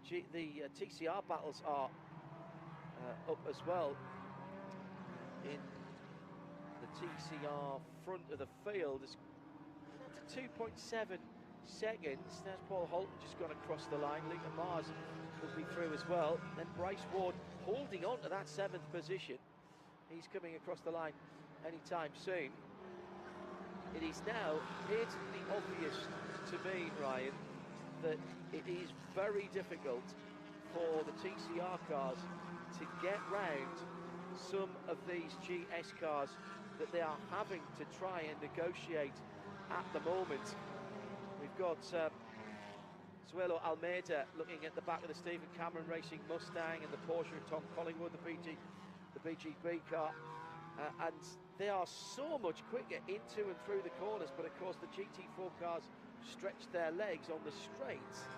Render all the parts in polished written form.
TCR battles are up as well in the TCR front of the field. It's up to 2.7 seconds. There's Paul Holton just gone across the line. Luke Mars will be through as well. Then Bryce Ward holding on to that 7th position. He's coming across the line anytime soon. It is now patently obvious to me, Ryan, that it is very difficult for the TCR cars to get round some of these GS cars that they are having to try and negotiate at the moment. We've got Suelo Almeida looking at the back of the Stephen Cameron Racing Mustang and the Porsche of Tom Collingwood, the BGB car, and they are so much quicker into and through the corners, but of course the GT4 cars stretch their legs on the straights.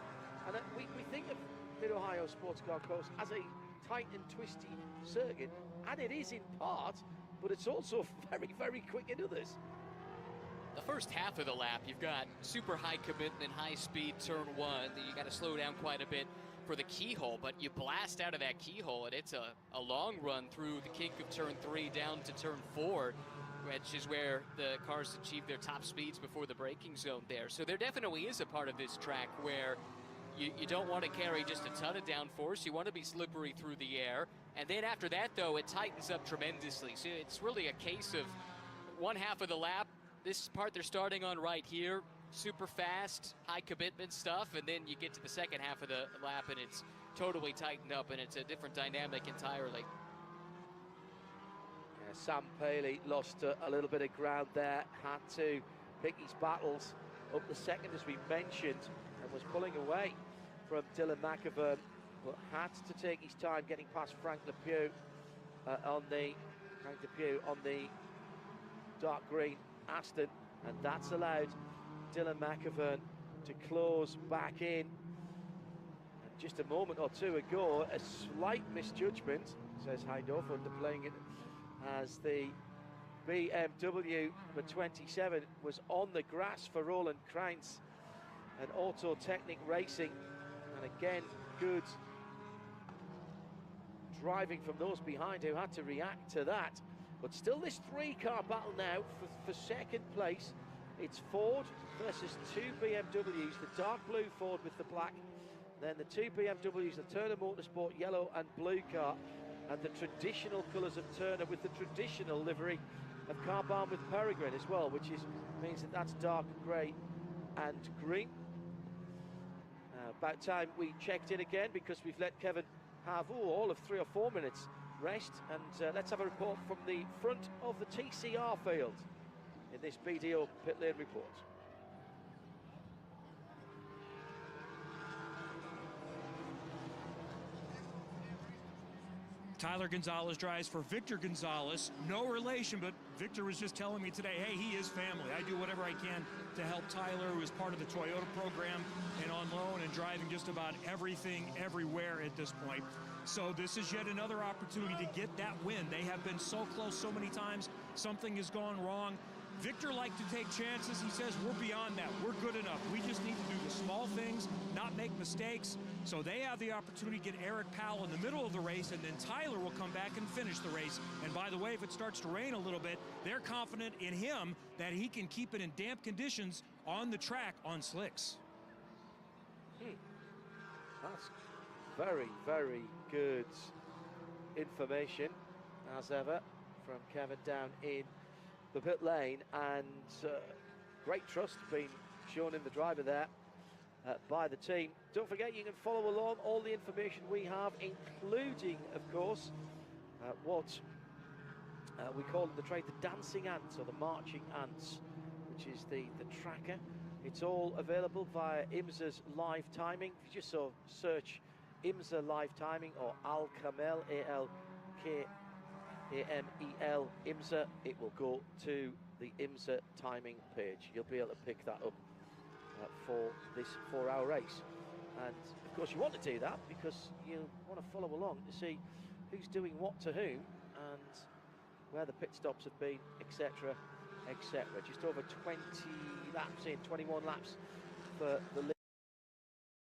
And we think of Mid-Ohio Sports Car Course as a tight and twisty circuit, and it is in part, but it's also very, very quick in others. The first half of the lap, you've got super high commitment, high speed, turn 1, then you got to slow down quite a bit for the keyhole, but you blast out of that keyhole, and it's a long run through the kink of turn 3 down to turn 4, which is where the cars achieve their top speeds before the braking zone there. So there definitely is a part of this track where you don't want to carry just a ton of downforce. You want to be slippery through the air. And then after that, though, it tightens up tremendously. So it's really a case of one half of the lap, this part they're starting on right here, super fast, high commitment stuff, and then you get to the second half of the lap and it's totally tightened up and it's a different dynamic entirely. Yeah, Sam Paley lost a little bit of ground there, had to pick his battles up the second, as we mentioned, and was pulling away from Dylan McAvern, but had to take his time getting past Frank Depew on the dark green Aston, and that's allowed Dylan McAvern to close back in. And just a moment or two ago, a slight misjudgment, says Heindorf, underplaying it, as the BMW number 27 was on the grass for Roland Krantz and Auto Technic Racing, and again good driving from those behind who had to react to that. But still this 3-car battle now for second place. It's Ford versus 2 BMWs, the dark blue Ford with the black, then the 2 BMWs, the Turner Motorsport yellow and blue car, and the traditional colours of Turner with the traditional livery of Carbon with Peregrine as well, which means that's dark grey and green. About time we checked in again, because we've let Kevin have all of 3 or 4 minutes rest, and let's have a report from the front of the TCR field in this BDO pit lane report. Tyler Gonzalez drives for Victor Gonzalez. No relation, but Victor was just telling me today, hey, he is family. I do whatever I can to help Tyler, who is part of the Toyota program and on loan and driving just about everything, everywhere at this point. So this is yet another opportunity to get that win. They have been so close so many times. Something has gone wrong. Victor liked to take chances. He says, we're beyond that. We're good enough. We just need to do the small things, not make mistakes. So they have the opportunity to get Eric Powell in the middle of the race, and then Tyler will come back and finish the race. And by the way, if it starts to rain a little bit, they're confident in him that he can keep it in damp conditions on the track on slicks. That's very, very good information, as ever, from Kevin down in the pit lane, and great trust being shown in the driver there by the team. Don't forget, you can follow along all the information we have, including, of course, what we call in the trade the dancing ants, or the marching ants, which is the tracker. It's all available via IMSA's live timing. If you just search IMSA live timing, or Al Kamel, ALKAMEL IMSA, it will go to the IMSA timing page. You'll be able to pick that up for this 4-hour race. And of course you want to do that because you want to follow along to see who's doing what to whom and where the pit stops have been, etc, etc. Just over 20 laps in, 21 laps for the